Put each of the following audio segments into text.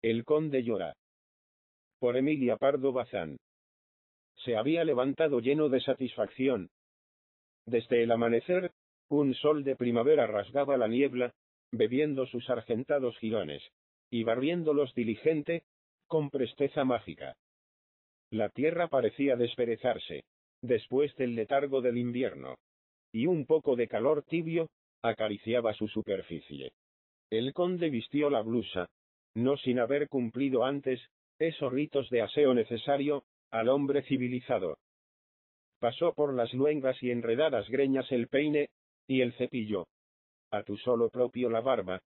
El conde llora. Por Emilia Pardo Bazán. Se había levantado lleno de satisfacción. Desde el amanecer, un sol de primavera rasgaba la niebla, bebiendo sus argentados jirones, y barriéndolos diligente, con presteza mágica. La tierra parecía desperezarse, después del letargo del invierno, y un poco de calor tibio acariciaba su superficie. El conde vistió la blusa, no sin haber cumplido antes esos ritos de aseo necesario al hombre civilizado. Pasó por las luengas y enredadas greñas el peine y el cepillo. Atusó lo propio la barba,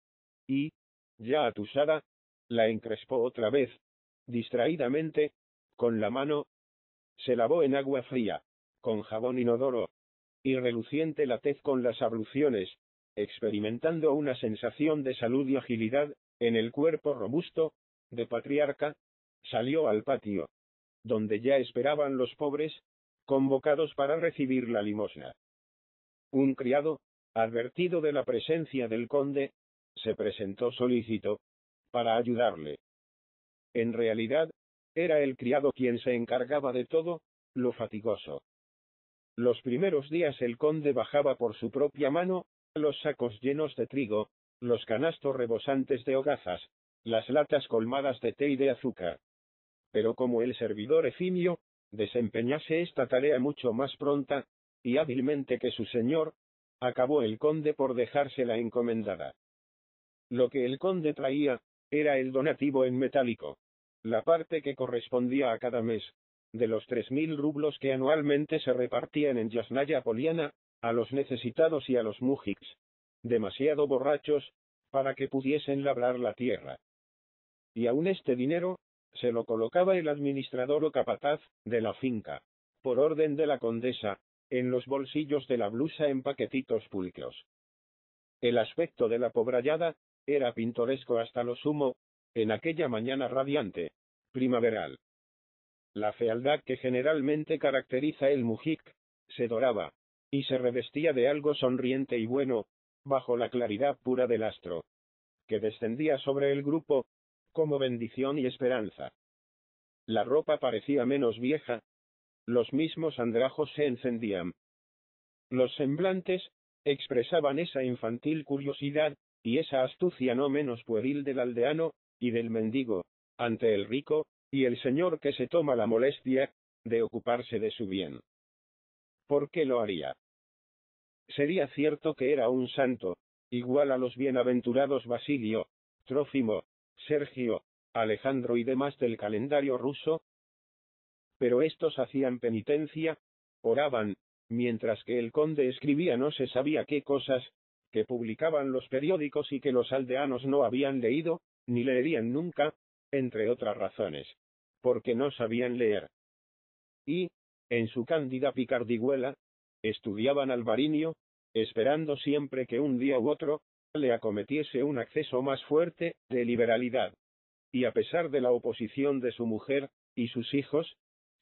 y, ya atusada, la encrespó otra vez, distraídamente, con la mano. Se lavó en agua fría, con jabón inodoro, y reluciente la tez con las abluciones, experimentando una sensación de salud y agilidad en el cuerpo robusto, de patriarca, salió al patio, donde ya esperaban los pobres, convocados para recibir la limosna. Un criado, advertido de la presencia del conde, se presentó solícito, para ayudarle. En realidad, era el criado quien se encargaba de todo lo fatigoso. Los primeros días el conde bajaba por su propia mano los sacos llenos de trigo, los canastos rebosantes de hogazas, las latas colmadas de té y de azúcar. Pero como el servidor efimio desempeñase esta tarea mucho más pronta y hábilmente que su señor, acabó el conde por dejársela encomendada. Lo que el conde traía era el donativo en metálico, la parte que correspondía a cada mes, de los 3.000 rublos que anualmente se repartían en Yasnaya Poliana, a los necesitados y a los mujiks, demasiado borrachos, para que pudiesen labrar la tierra. Y aún este dinero, se lo colocaba el administrador o capataz de la finca, por orden de la condesa, en los bolsillos de la blusa en paquetitos pulcros. El aspecto de la pobrallada era pintoresco hasta lo sumo, en aquella mañana radiante, primaveral. La fealdad que generalmente caracteriza el mujik, se doraba, y se revestía de algo sonriente y bueno, bajo la claridad pura del astro, que descendía sobre el grupo, como bendición y esperanza. La ropa parecía menos vieja, los mismos andrajos se encendían. Los semblantes expresaban esa infantil curiosidad, y esa astucia no menos pueril del aldeano y del mendigo, ante el rico y el señor que se toma la molestia de ocuparse de su bien. ¿Por qué lo haría? Sería cierto que era un santo, igual a los bienaventurados Basilio, Trófimo, Sergio, Alejandro y demás del calendario ruso. Pero estos hacían penitencia, oraban, mientras que el conde escribía no se sabía qué cosas, que publicaban los periódicos y que los aldeanos no habían leído, ni leerían nunca, entre otras razones, porque no sabían leer. Y, en su cándida picardigüela, estudiaban Alvarinho, esperando siempre que un día u otro, le acometiese un acceso más fuerte de liberalidad. Y a pesar de la oposición de su mujer y sus hijos,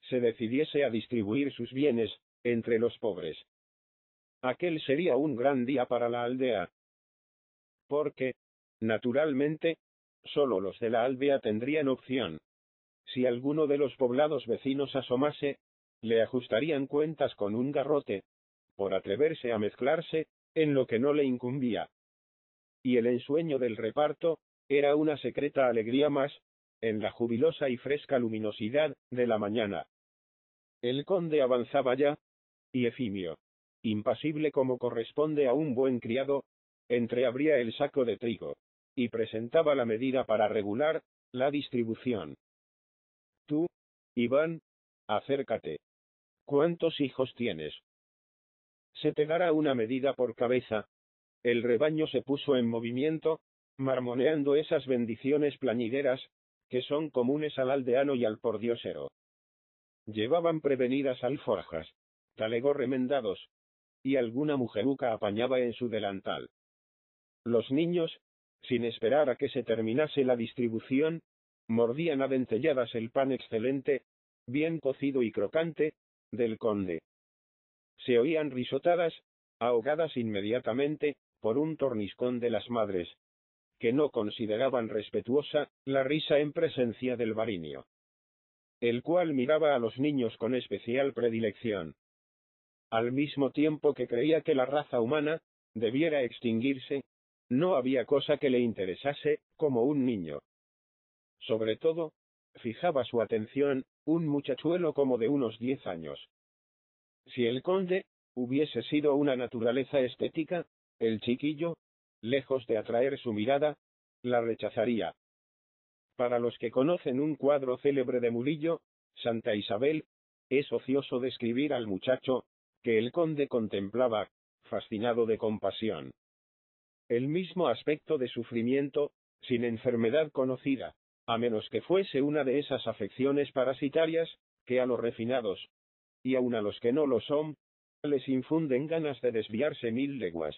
se decidiese a distribuir sus bienes entre los pobres. Aquel sería un gran día para la aldea. Porque, naturalmente, solo los de la aldea tendrían opción. Si alguno de los poblados vecinos asomase, le ajustarían cuentas con un garrote, por atreverse a mezclarse en lo que no le incumbía. Y el ensueño del reparto era una secreta alegría más, en la jubilosa y fresca luminosidad de la mañana. El conde avanzaba ya, y efimio, impasible como corresponde a un buen criado, entreabría el saco de trigo, y presentaba la medida para regular la distribución. Tú, Iván, acércate. ¿Cuántos hijos tienes? Se te dará una medida por cabeza. El rebaño se puso en movimiento, marmoneando esas bendiciones plañideras, que son comunes al aldeano y al pordiosero. Llevaban prevenidas alforjas, talegos remendados, y alguna mujeruca apañaba en su delantal. Los niños, sin esperar a que se terminase la distribución, mordían a dentelladas el pan excelente, bien cocido y crocante, del conde. Se oían risotadas, ahogadas inmediatamente, por un torniscón de las madres, que no consideraban respetuosa la risa en presencia del barinio, el cual miraba a los niños con especial predilección, al mismo tiempo que creía que la raza humana debiera extinguirse. No había cosa que le interesase como un niño. Sobre todo, fijaba su atención un muchachuelo como de unos 10 años. Si el conde hubiese sido una naturaleza estética, el chiquillo, lejos de atraer su mirada, la rechazaría. Para los que conocen un cuadro célebre de Murillo, Santa Isabel, es ocioso describir al muchacho que el conde contemplaba, fascinado de compasión. El mismo aspecto de sufrimiento, sin enfermedad conocida, a menos que fuese una de esas afecciones parasitarias, que a los refinados, y aun a los que no lo son, les infunden ganas de desviarse 1000 leguas.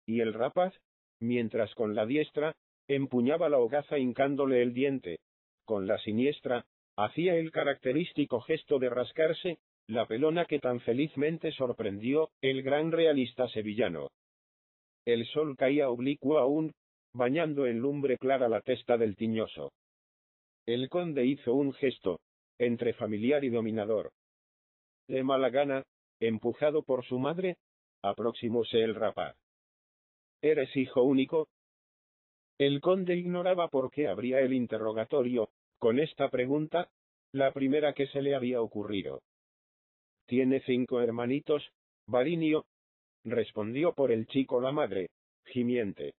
Y el rapaz, mientras con la diestra, empuñaba la hogaza hincándole el diente, con la siniestra, hacía el característico gesto de rascarse la pelona que tan felizmente sorprendió el gran realista sevillano. El sol caía oblicuo aún, bañando en lumbre clara la testa del tiñoso. El conde hizo un gesto, entre familiar y dominador. De mala gana, empujado por su madre, aproximóse el rapaz. ¿Eres hijo único? El conde ignoraba por qué abría el interrogatorio con esta pregunta, la primera que se le había ocurrido. Tiene 5 hermanitos, barinio, respondió por el chico la madre, gimiente.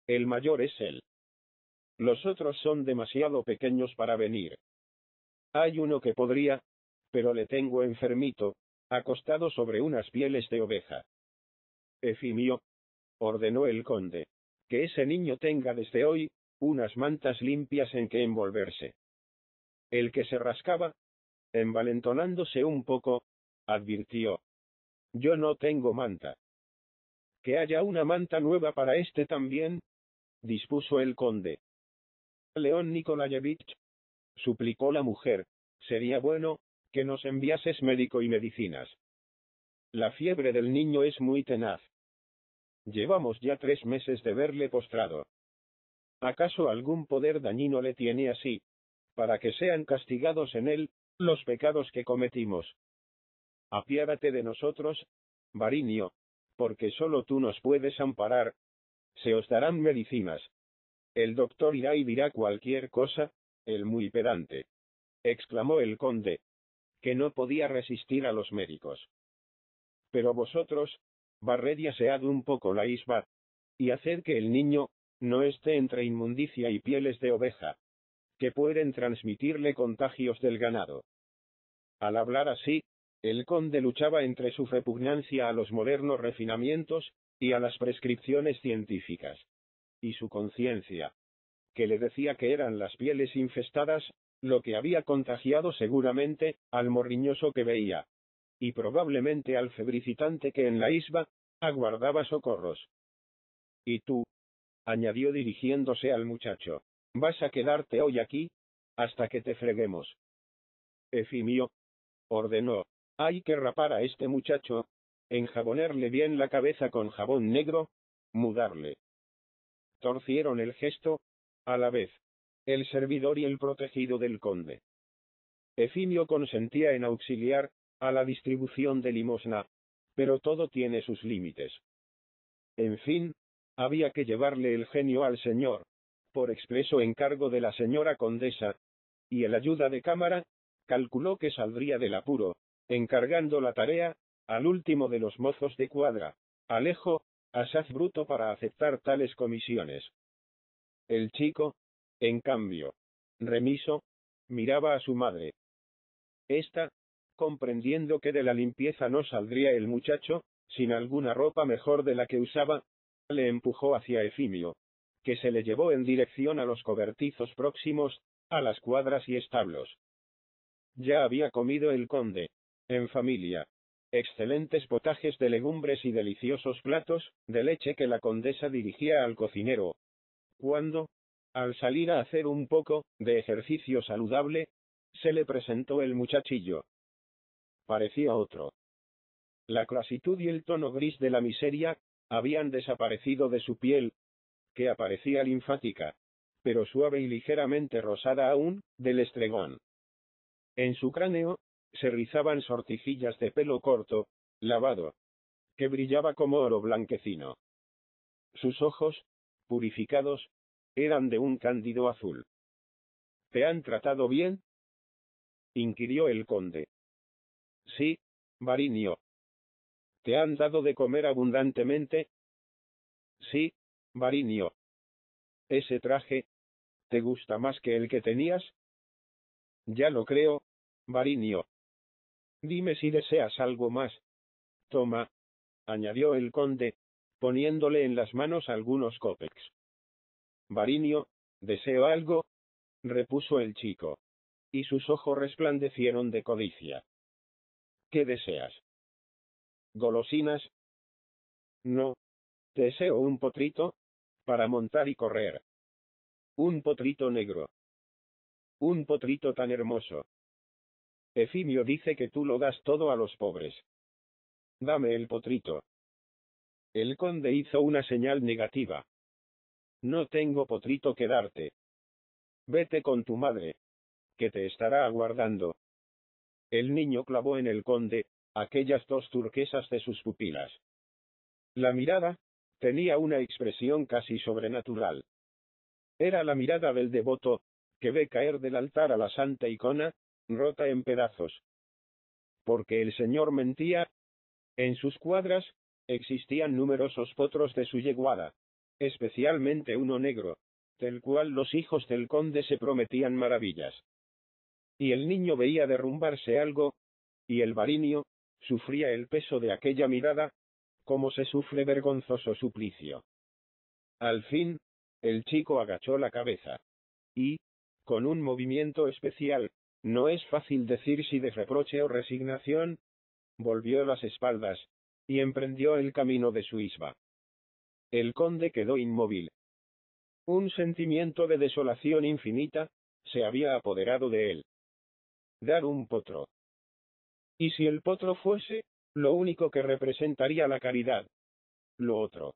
El mayor es él. Los otros son demasiado pequeños para venir. Hay uno que podría, pero le tengo enfermito, acostado sobre unas pieles de oveja. Efimio, ordenó el conde, que ese niño tenga desde hoy unas mantas limpias en que envolverse. El que se rascaba, envalentonándose un poco, advirtió: yo no tengo manta. Que haya una manta nueva para este también, dispuso el conde. León Nikolayevich, suplicó la mujer, sería bueno que nos enviases médico y medicinas. La fiebre del niño es muy tenaz. Llevamos ya 3 meses de verle postrado. ¿Acaso algún poder dañino le tiene así, para que sean castigados en él los pecados que cometimos? Apiádate de nosotros, barinio, porque solo tú nos puedes amparar. Se os darán medicinas. El doctor irá y dirá cualquier cosa, el muy pedante, exclamó el conde, que no podía resistir a los médicos. Pero vosotros, barred y asead un poco la isba, y haced que el niño no esté entre inmundicia y pieles de oveja, que pueden transmitirle contagios del ganado. Al hablar así, el conde luchaba entre su repugnancia a los modernos refinamientos y a las prescripciones científicas, y su conciencia, que le decía que eran las pieles infestadas lo que había contagiado seguramente al morriñoso que veía, y probablemente al febricitante que en la isba aguardaba socorros. Y tú, añadió dirigiéndose al muchacho, vas a quedarte hoy aquí, hasta que te freguemos. Efimio, ordenó, hay que rapar a este muchacho, enjabonarle bien la cabeza con jabón negro, mudarle. Torcieron el gesto, a la vez, el servidor y el protegido del conde. Efimio consentía en auxiliar a la distribución de limosna, pero todo tiene sus límites. En fin, había que llevarle el genio al señor, por expreso encargo de la señora condesa, y el ayuda de cámara calculó que saldría del apuro, encargando la tarea al último de los mozos de cuadra, Alejo, asaz bruto para aceptar tales comisiones. El chico, en cambio, remiso, miraba a su madre. Esta, comprendiendo que de la limpieza no saldría el muchacho, sin alguna ropa mejor de la que usaba, le empujó hacia Efimio, que se le llevó en dirección a los cobertizos próximos a las cuadras y establos. Ya había comido el conde, en familia, excelentes potajes de legumbres y deliciosos platos de leche que la condesa dirigía al cocinero, cuando, al salir a hacer un poco de ejercicio saludable, se le presentó el muchachillo. Parecía otro. La clasitud y el tono gris de la miseria habían desaparecido de su piel, que aparecía linfática, pero suave y ligeramente rosada aún, del estregón. En su cráneo, se rizaban sortijillas de pelo corto, lavado, que brillaba como oro blanquecino. Sus ojos, purificados, eran de un cándido azul. ¿Te han tratado bien?, inquirió el conde. Sí, Variño. ¿Te han dado de comer abundantemente? Sí, Variño. ¿Ese traje te gusta más que el que tenías? Ya lo creo, Variño. Dime si deseas algo más. Toma, añadió el conde, poniéndole en las manos algunos cópex. Variño, ¿deseo algo?, repuso el chico. Y sus ojos resplandecieron de codicia. ¿Qué deseas? ¿Golosinas? No. Deseo un potrito, para montar y correr. Un potrito negro. Un potrito tan hermoso. Efimio dice que tú lo das todo a los pobres. Dame el potrito. El conde hizo una señal negativa. No tengo potrito que darte. Vete con tu madre, que te estará aguardando. El niño clavó en el conde aquellas dos turquesas de sus pupilas. La mirada tenía una expresión casi sobrenatural. Era la mirada del devoto, que ve caer del altar a la santa icona, rota en pedazos. Porque el señor mentía. En sus cuadras, existían numerosos potros de su yeguada, especialmente uno negro, del cual los hijos del conde se prometían maravillas. Y el niño veía derrumbarse algo, y el Variño sufría el peso de aquella mirada, como se sufre vergonzoso suplicio. Al fin, el chico agachó la cabeza. Y, con un movimiento especial, no es fácil decir si de reproche o resignación, volvió las espaldas, y emprendió el camino de su isba. El conde quedó inmóvil. Un sentimiento de desolación infinita se había apoderado de él. Dar un potro. ¿Y si el potro fuese lo único que representaría la caridad? Lo otro.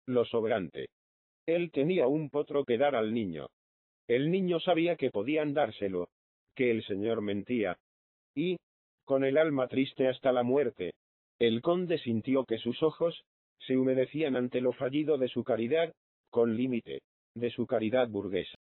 Lo sobrante. Él tenía un potro que dar al niño. El niño sabía que podían dárselo, que el señor mentía. Y, con el alma triste hasta la muerte, el conde sintió que sus ojos se humedecían ante lo fallido de su caridad, con límite, de su caridad burguesa.